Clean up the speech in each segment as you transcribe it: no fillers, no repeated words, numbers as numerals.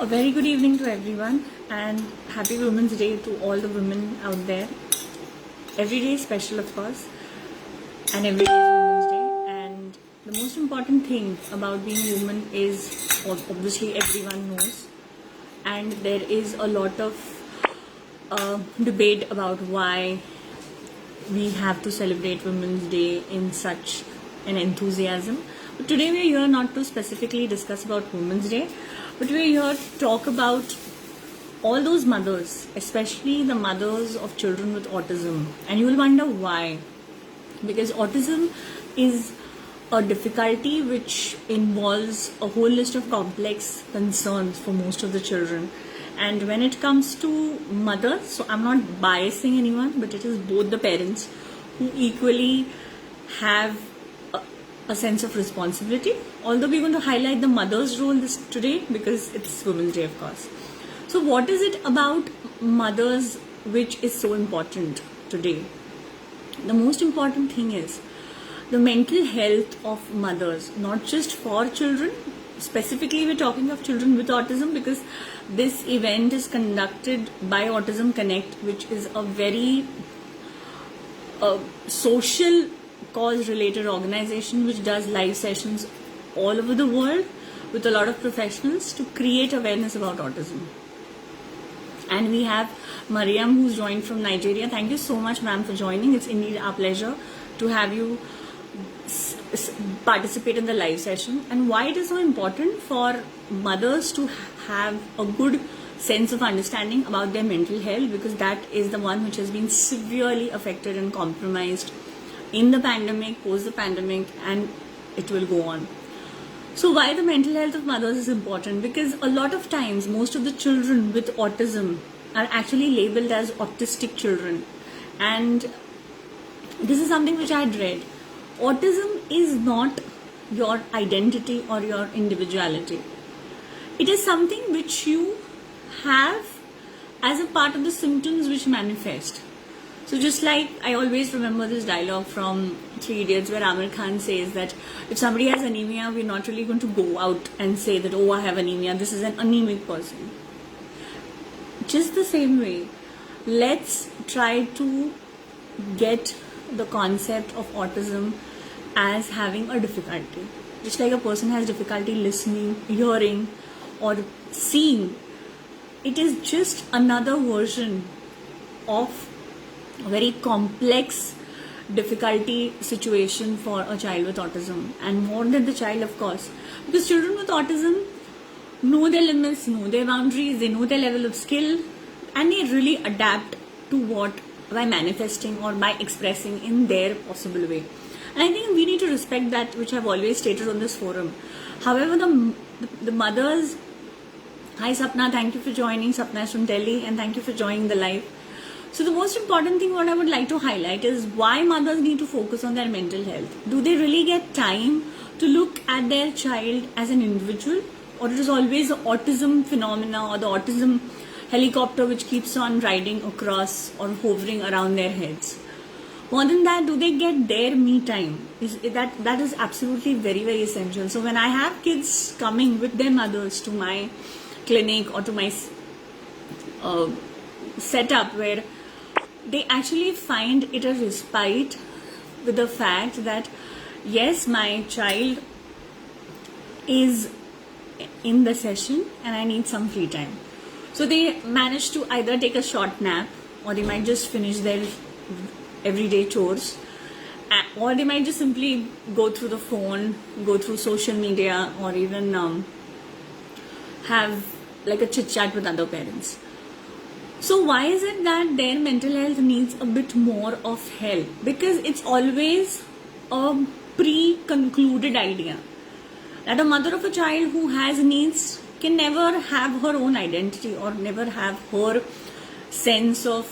A very good evening to everyone and happy Women's Day to all the women out there. Every day is special, of course, and every day is Women's Day. And the most important thing about being woman is obviously everyone knows, and there is a lot of debate about why we have to celebrate Women's Day in such an enthusiasm. But today we are here not to specifically discuss about Women's Day, but we are here to talk about all those mothers, especially the mothers of children with autism. And you will wonder why. Because autism is a difficulty which involves a whole list of complex concerns for most of the children. And when it comes to mothers, so I'm not biasing anyone, but it is both the parents who equally have a sense of responsibility. Although we're going to highlight the mother's role today because it's Women's Day, of course. So what is it about mothers which is so important today? The most important thing is the mental health of mothers, not just for children. Specifically, we're talking of children with autism because this event is conducted by Autism Connect, which is a very social cause related organization which does live sessions all over the world with a lot of professionals to create awareness about autism. And we have Mariam, who's joined from Nigeria. Thank you so much, ma'am, for joining. It's indeed our pleasure to have you participate in the live session. And why it is so important for mothers to have a good sense of understanding about their mental health, because that is the one which has been severely affected and compromised in the pandemic, post the pandemic, and it will go on. So why the mental health of mothers is important? Because a lot of times most of the children with autism are actually labeled as autistic children, and this is something which I had read. Autism is not your identity or your individuality. It is something which you have as a part of the symptoms which manifest. So just like I always remember this dialogue from Three Idiots where Amir Khan says that if somebody has anemia, we're not really going to go out and say that, oh, I have anemia, this is an anemic person. Just the same way, let's try to get the concept of autism as having a difficulty. Just like a person has difficulty listening, hearing, or seeing, it is just another version of a very complex difficulty situation for a child with autism, and more than the child, of course, because children with autism know their limits, know their boundaries, they know their level of skill, and they really adapt to what by manifesting or by expressing in their possible way. And I think we need to respect that, which I've always stated on this forum. However, the mothers, hi Sapna, thank you for joining. Sapna is from Delhi, and thank you for joining the live. So the most important thing what I would like to highlight is why mothers need to focus on their mental health. Do they really get time to look at their child as an individual, or it is always the autism phenomena or the autism helicopter which keeps on riding across or hovering around their heads? More than that, do they get their me time? That is absolutely very, very essential. So when I have kids coming with their mothers to my clinic or to my setup, where they actually find it a respite with the fact that yes, my child is in the session and I need some free time. So they manage to either take a short nap, or they might just finish their everyday chores, or they might just simply go through the phone, go through social media, or even have like a chit chat with other parents. So why is it that their mental health needs a bit more of help? Because it's always a pre-concluded idea that a mother of a child who has needs can never have her own identity or never have her sense of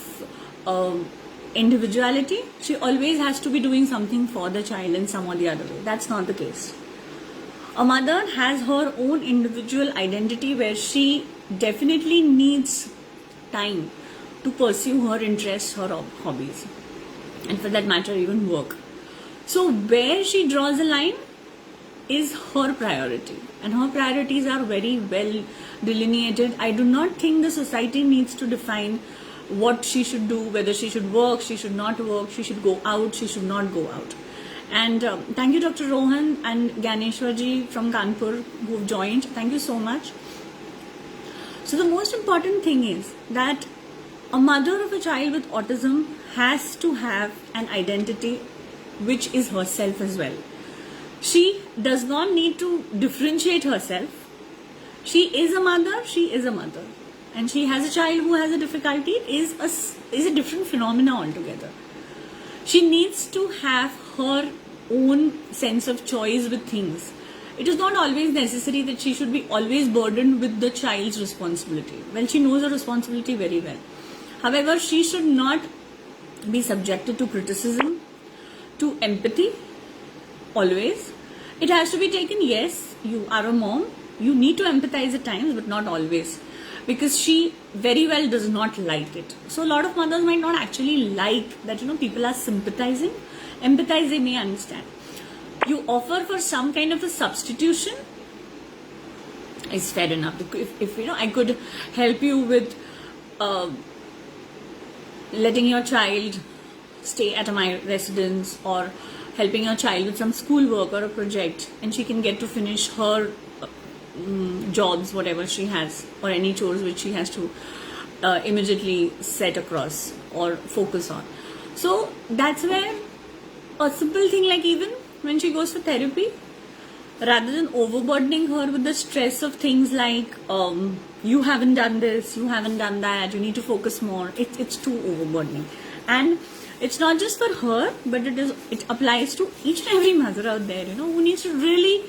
individuality. She always has to be doing something for the child in some or the other way. That's not the case. A mother has her own individual identity where she definitely needs time to pursue her interests, her hobbies, and for that matter even work. So where she draws a line is her priority, and her priorities are very well delineated. I do not think the society needs to define what she should do, whether she should work, she should not work, she should go out, she should not go out. And thank you, Dr. Rohan and Ganeshwarji from Kanpur, who've joined. Thank you so much. So the most important thing is that a mother of a child with autism has to have an identity which is herself as well. She does not need to differentiate herself. She is a mother, she is a mother. And she has a child who has a difficulty is a different phenomena altogether. She needs to have her own sense of choice with things. It is not always necessary that she should be always burdened with the child's responsibility. Well, she knows her responsibility very well. However, she should not be subjected to criticism, to empathy, always. It has to be taken, yes, you are a mom, you need to empathize at times, but not always. Because she very well does not like it. So a lot of mothers might not actually like that, people are sympathizing. Empathize, they may understand. You offer for some kind of a substitution, is fair enough. If I could help you with letting your child stay at my residence, or helping your child with some schoolwork or a project, and she can get to finish her jobs, whatever she has, or any chores which she has to immediately set across or focus on. So that's where a simple thing like even when she goes for therapy, rather than overburdening her with the stress of things like you haven't done this, you haven't done that, you need to focus more, it's too overburdening. And it's not just for her, but it applies to each and every mother out there, who needs to really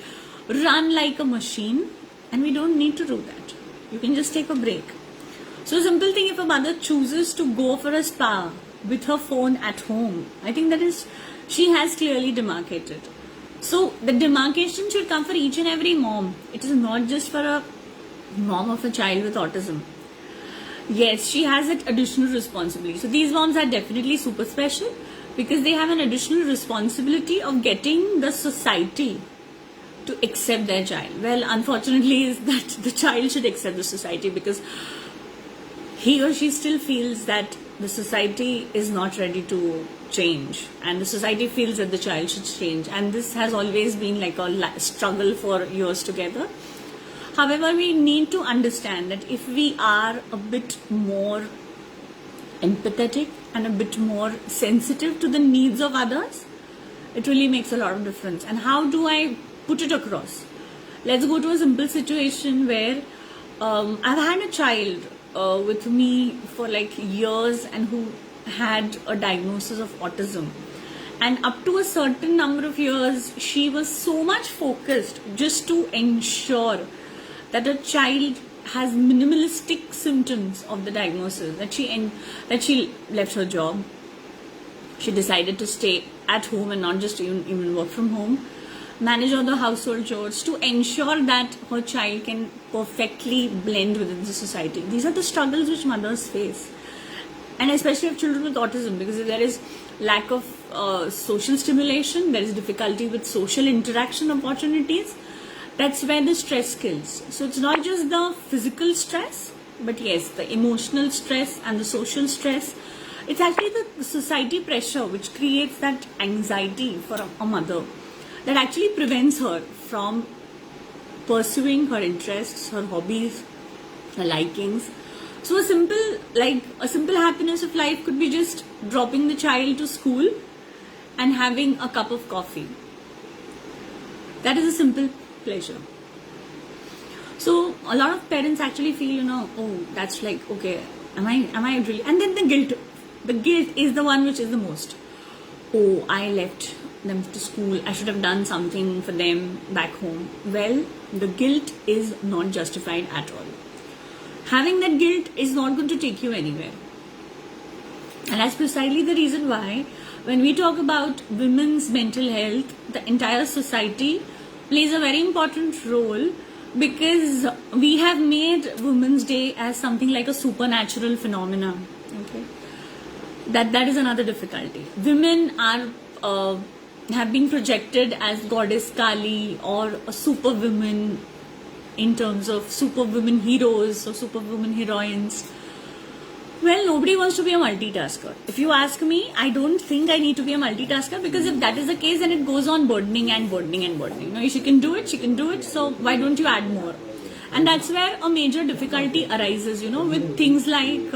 run like a machine, and we don't need to do that. You can just take a break. So a simple thing, if a mother chooses to go for a spa with her phone at home, I think that is, she has clearly demarcated. So the demarcation should come for each and every mom. It is not just for a mom of a child with autism. Yes, she has that additional responsibility. So these moms are definitely super special because they have an additional responsibility of getting the society to accept their child. Well, unfortunately is that the child should accept the society, because he or she still feels that the society is not ready to change, and the society feels that the child should change, and this has always been like a struggle for years together. However, we need to understand that if we are a bit more empathetic and a bit more sensitive to the needs of others, it really makes a lot of difference. And how do I put it across? Let's go to a simple situation where I've had a child with me for like years, and who had a diagnosis of autism, and up to a certain number of years she was so much focused just to ensure that a child has minimalistic symptoms of the diagnosis, that she left her job. She decided to stay at home and not just even work from home, manage all the household chores to ensure that her child can perfectly blend within the society. These are the struggles which mothers face, and especially of children with autism, because there is lack of social stimulation, there is difficulty with social interaction opportunities. That's where the stress kills. So it's not just the physical stress, but yes, the emotional stress and the social stress. It's actually the society pressure which creates that anxiety for a mother, that actually prevents her from pursuing her interests, her hobbies, her likings. So a simple happiness of life could be just dropping the child to school and having a cup of coffee. That is a simple pleasure. So a lot of parents actually feel, oh, that's like, okay, am I really? And then the guilt is the one which is the most. Oh, I left them to school, I should have done something for them back home. Well, the guilt is not justified at all. Having that guilt is not going to take you anywhere. And that's precisely the reason why when we talk about women's mental health, the entire society plays a very important role, because we have made Women's Day as something like a supernatural phenomenon. Okay, that is another difficulty. Women are have been projected as goddess Kali or a superwoman in terms of superwoman heroes or superwoman heroines. Well, nobody wants to be a multitasker. If you ask me, I don't think I need to be a multitasker, because if that is the case, then it goes on burdening and burdening and burdening. No, she can do it, so why don't you add more? And that's where a major difficulty arises, with things like,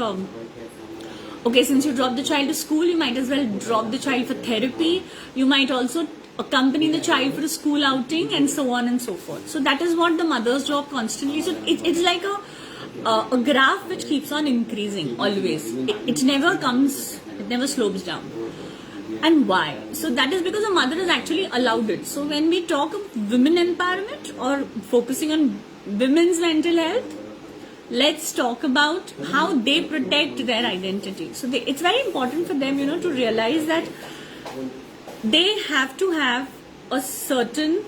okay, since you drop the child to school, you might as well drop the child for therapy. You might also accompany the child for a school outing and so on and so forth. So that is what the mothers drop constantly. So it's like a graph which keeps on increasing always. It never slopes down. And why? So that is because the mother has actually allowed it. So when we talk of women empowerment or focusing on women's mental health, let's talk about how they protect their identity. So it's very important for them, to realize that they have to have a certain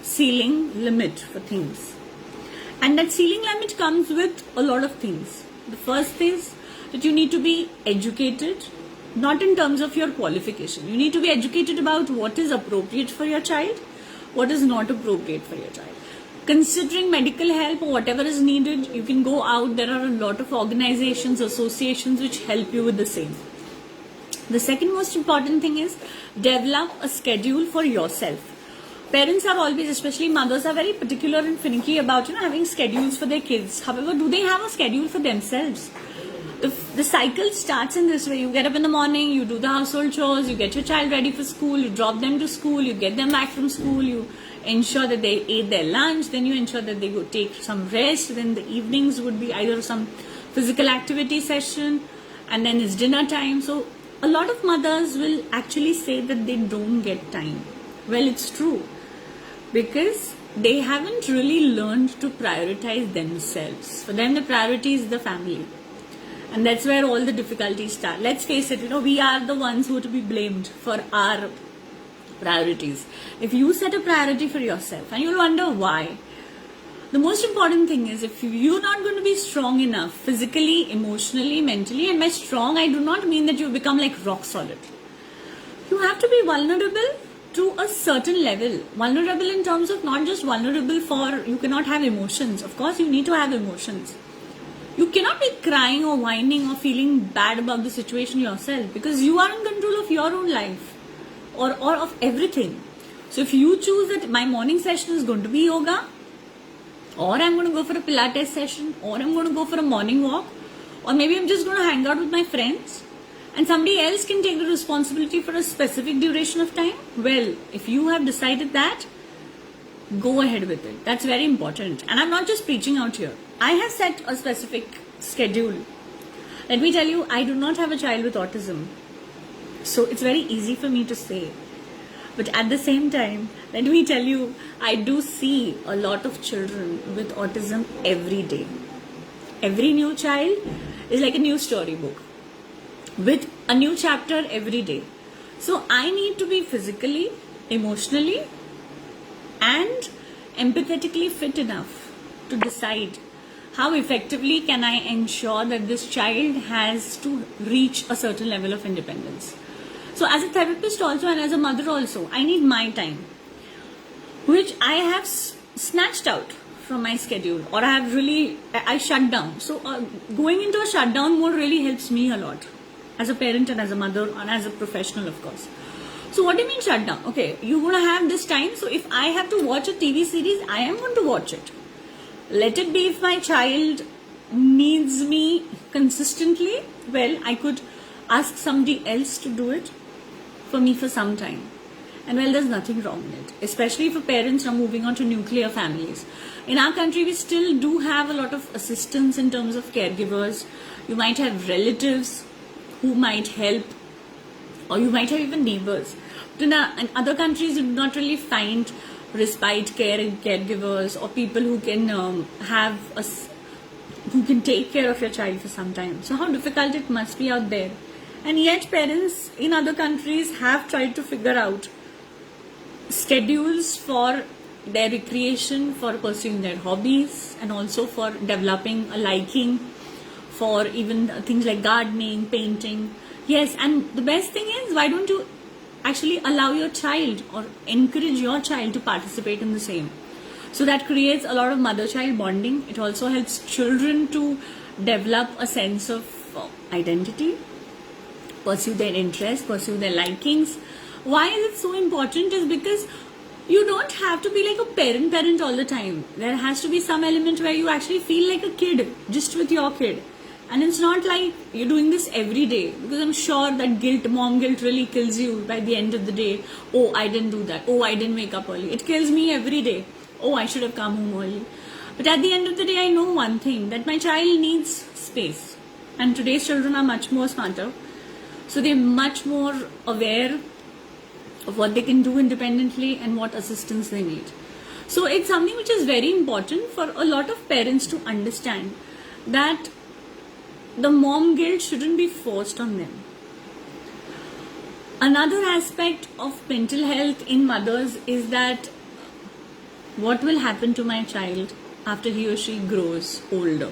ceiling limit for things. And that ceiling limit comes with a lot of things. The first is that you need to be educated, not in terms of your qualification. You need to be educated about what is appropriate for your child, what is not appropriate for your child. Considering medical help or whatever is needed, you can go out. There are a lot of organizations, associations which help you with the same. The second most important thing is develop a schedule for yourself. Parents are always, especially mothers, are very particular and finicky about having schedules for their kids. However, do they have a schedule for themselves? The cycle starts in this way. You get up in the morning, you do the household chores, you get your child ready for school, you drop them to school, you get them back from school, you ensure that they ate their lunch, then you ensure that they go take some rest, then the evenings would be either some physical activity session, and then it's dinner time. So a lot of mothers will actually say that they don't get time. Well, it's true, because they haven't really learned to prioritize themselves. For them, the priority is the family. And that's where all the difficulties start. Let's face it, we are the ones who are to be blamed for our priorities. If you set a priority for yourself, and you'll wonder why. The most important thing is, if you're not going to be strong enough physically, emotionally, mentally, and by strong, I do not mean that you become like rock solid. You have to be vulnerable to a certain level. Vulnerable in terms of not just vulnerable for you cannot have emotions. Of course, you need to have emotions. You cannot be crying or whining or feeling bad about the situation yourself, because you are in control of your own life or of everything. So if you choose that my morning session is going to be yoga, or I'm going to go for a Pilates session, or I'm going to go for a morning walk, or maybe I'm just going to hang out with my friends, and somebody else can take the responsibility for a specific duration of time, well, if you have decided that, go ahead with it. That's very important. And I'm not just preaching out here. I have set a specific schedule. Let me tell you, I do not have a child with autism. So it's very easy for me to say. But at the same time, let me tell you, I do see a lot of children with autism every day. Every new child is like a new storybook with a new chapter every day. So I need to be physically, emotionally, and empathetically fit enough to decide how effectively can I ensure that this child has to reach a certain level of independence. So as a therapist also, and as a mother also, I need my time, which I have snatched out from my schedule, or I shut down. So going into a shutdown mode really helps me a lot as a parent and as a mother and as a professional, of course. So what do you mean shut down? Okay, you're going to have this time. So if I have to watch a TV series, I am going to watch it. Let it be if my child needs me consistently, well, I could ask somebody else to do it for me for some time. And well, there's nothing wrong in it, especially for parents now moving on to nuclear families. In our country, we still do have a lot of assistance in terms of caregivers. You might have relatives who might help, or you might have even neighbors. But in other countries, you do not really find respite care and caregivers, or people who can who can take care of your child for some time. So how difficult it must be out there. And yet parents in other countries have tried to figure out schedules for their recreation, for pursuing their hobbies, and also for developing a liking for even things like gardening, painting. Yes, and the best thing is, why don't you actually allow your child or encourage your child to participate in the same. So that creates a lot of mother-child bonding. It also helps children to develop a sense of identity, pursue their interests, pursue their likings. Why is it so important? Is because you don't have to be like a parent all the time. There has to be some element where you actually feel like a kid just with your kid. And it's not like you're doing this every day, because I'm sure that mom guilt really kills you by the end of the day. Oh, I didn't do that. Oh, I didn't wake up early. It kills me every day. Oh, I should have come home early. But at the end of the day, I know one thing, that my child needs space. And today's children are much more smarter. So they're much more aware of what they can do independently and what assistance they need. So it's something which is very important for a lot of parents to understand, that the mom guilt shouldn't be forced on them. Another aspect of mental health in mothers is that what will happen to my child after he or she grows older?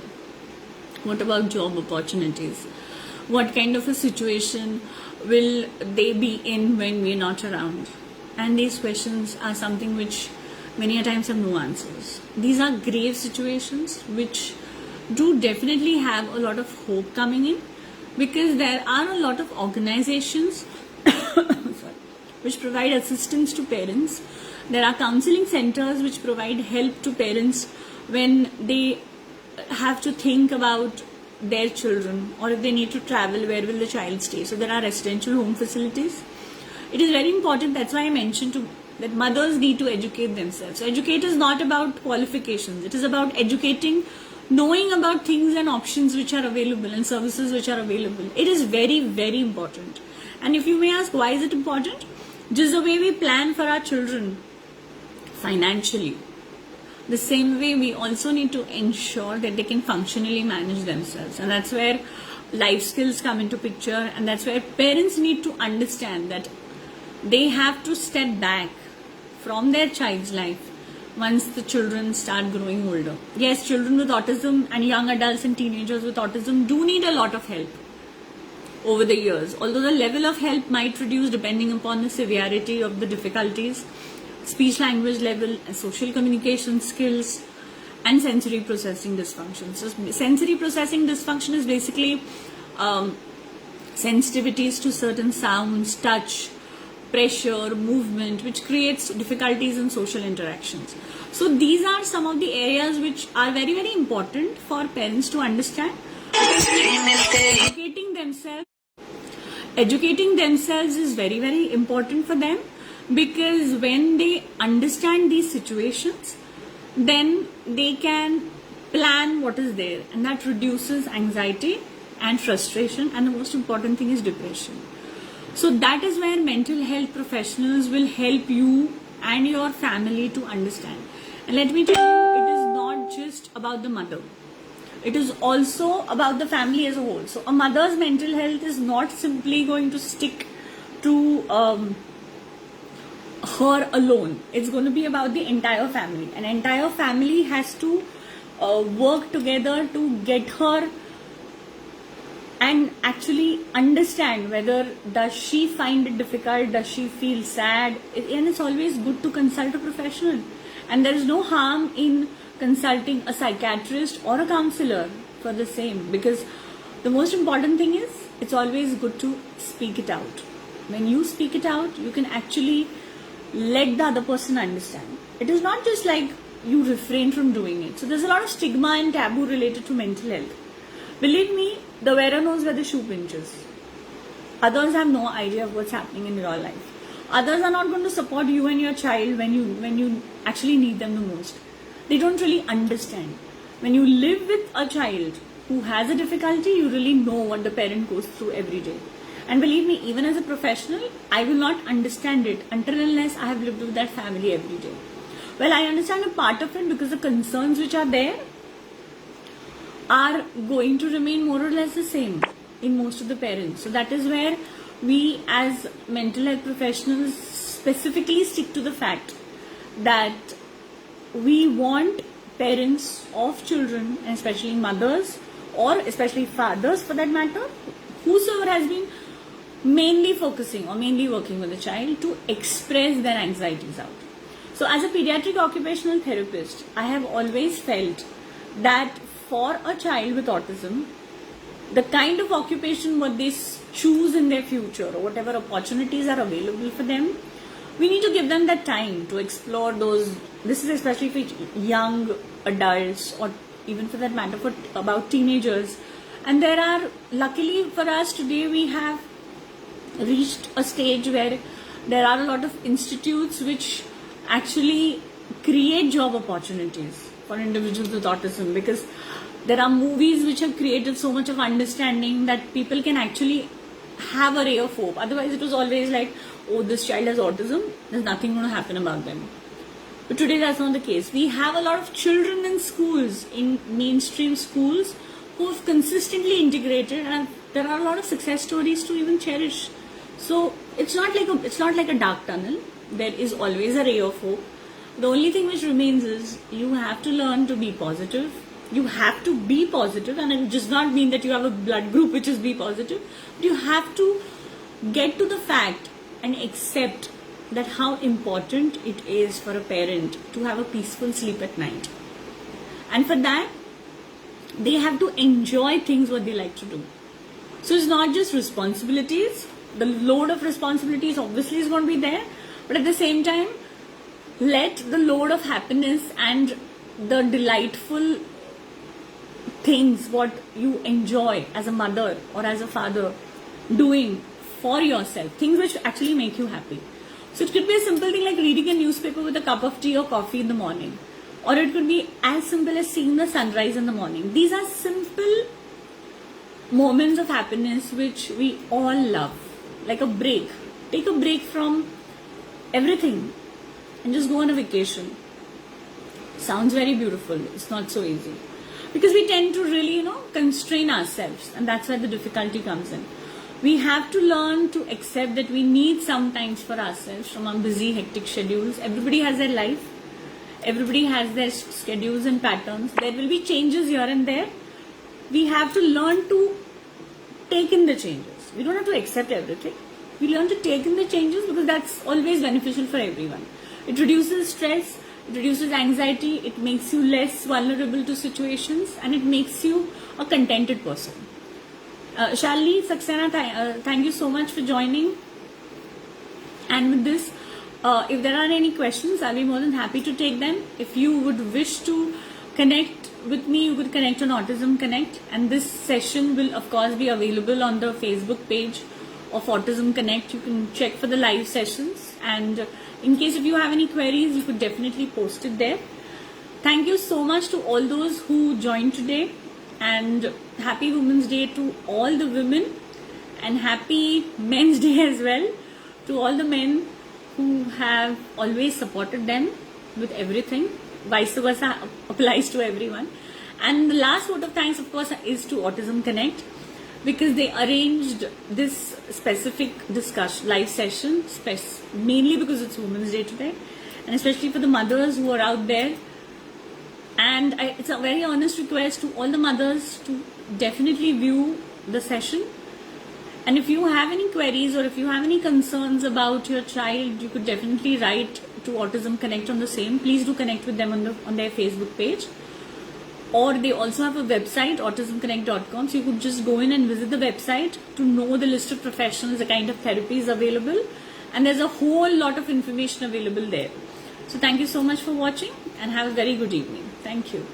What about job opportunities? What kind of a situation will they be in when we're not around? And these questions are something which many a times have no answers. These are grave situations which do definitely have a lot of hope coming in, because there are a lot of organizations which provide assistance to parents. There are counseling centers which provide help to parents when they have to think about their children, or if they need to travel, where will the child stay. So there are residential home facilities. It is very important, that's why I mentioned that mothers need to educate themselves. So educate is not about qualifications, it is about educating, knowing about things and options which are available and services which are available. It is very, very important. And if you may ask, why is it important? Just the way we plan for our children financially, the same way we also need to ensure that they can functionally manage themselves. And that's where life skills come into picture, and that's where parents need to understand that they have to step back from their child's life once the children start growing older. Yes, children with autism and young adults and teenagers with autism do need a lot of help over the years, although the level of help might reduce depending upon the severity of the difficulties, speech language level, social communication skills, and sensory processing dysfunction. So sensory processing dysfunction is basically sensitivities to certain sounds, touch, pressure, movement, which creates difficulties in social interactions. So these are some of the areas which are very, very important for parents to understand. Educating themselves is very, very important for them, because when they understand these situations, then they can plan what is there, and that reduces anxiety and frustration, and the most important thing is depression. So that is where mental health professionals will help you and your family to understand. And let me tell you, it is not just about the mother. It is also about the family as a whole. So a mother's mental health is not simply going to stick to her alone. It's going to be about the entire family. An entire family has to work together to get her and actually understand whether does she find it difficult, does she feel sad, and it's always good to consult a professional. And there is no harm in consulting a psychiatrist or a counselor for the same, because the most important thing is it's always good to speak it out. When you speak it out, you can actually let the other person understand. It is not just like you refrain from doing it. So there's a lot of stigma and taboo related to mental health. Believe me, the wearer knows where the shoe pinches. Others have no idea of what's happening in your life. Others are not going to support you and your child when you actually need them the most. They don't really understand. When you live with a child who has a difficulty, you really know what the parent goes through every day. And believe me, even as a professional, I will not understand it until unless I have lived with that family every day. Well, I understand a part of it because the concerns which are there are going to remain more or less the same in most of the parents. So that is where we as mental health professionals specifically stick to the fact that we want parents of children, and especially mothers or especially fathers for that matter, whosoever has been mainly focusing or mainly working with the child to express their anxieties out. So as a pediatric occupational therapist, I have always felt that for a child with autism, the kind of occupation what they choose in their future or whatever opportunities are available for them, we need to give them that time to explore those. This is especially for young adults or even for that matter for about teenagers. And there are, luckily for us today, we have reached a stage where there are a lot of institutes which actually create job opportunities for individuals with autism, because there are movies which have created so much of understanding that people can actually have a ray of hope. Otherwise it was always like, oh, this child has autism, there's nothing going to happen about them. But today that's not the case. We have a lot of children in schools, in mainstream schools, who have consistently integrated, and there are a lot of success stories to even cherish. So it's not like a dark tunnel. There is always a ray of hope. The only thing which remains is you have to learn to be positive. You have to be positive, and it does not mean that you have a blood group which is B positive. But you have to get to the fact and accept that how important it is for a parent to have a peaceful sleep at night. And for that, they have to enjoy things what they like to do. So it's not just responsibilities. The load of responsibilities obviously is going to be there, but at the same time, let the load of happiness and the delightful things what you enjoy as a mother or as a father doing for yourself, things which actually make you happy. So it could be a simple thing like reading a newspaper with a cup of tea or coffee in the morning, or it could be as simple as seeing the sunrise in the morning. These are simple moments of happiness which we all love, like a break. Take a break from everything and just go on a vacation. Sounds very beautiful. It's not so easy, because we tend to really, constrain ourselves, and that's where the difficulty comes in. We have to learn to accept that we need some times for ourselves from our busy, hectic schedules. Everybody has their life. Everybody has their schedules and patterns. There will be changes here and there. We have to learn to take in the changes. We don't have to accept everything. We learn to take in the changes, because that's always beneficial for everyone. It reduces stress, it reduces anxiety, it makes you less vulnerable to situations, and it makes you a contented person. Shalini Saxena, thank you so much for joining. And with this, if there are any questions, I'll be more than happy to take them. If you would wish to connect with me, you could connect on Autism Connect, and this session will of course be available on the Facebook page of Autism Connect. You can check for the live sessions, and in case if you have any queries, you could definitely post it there. Thank you so much to all those who joined today, and happy Women's Day to all the women, and happy Men's Day as well to all the men who have always supported them with everything. Vice versa applies to everyone. And the last vote of thanks, of course, is to Autism Connect, because they arranged this specific discussion, live session, mainly because it's Women's Day today, and especially for the mothers who are out there. And it's a very honest request to all the mothers to definitely view the session. And if you have any queries or if you have any concerns about your child, you could definitely write to Autism Connect on the same. Please do connect with them on their Facebook page. Or they also have a website, autismconnect.com. So you could just go in and visit the website to know the list of professionals, the kind of therapies available. And there's a whole lot of information available there. So thank you so much for watching, and have a very good evening. Thank you.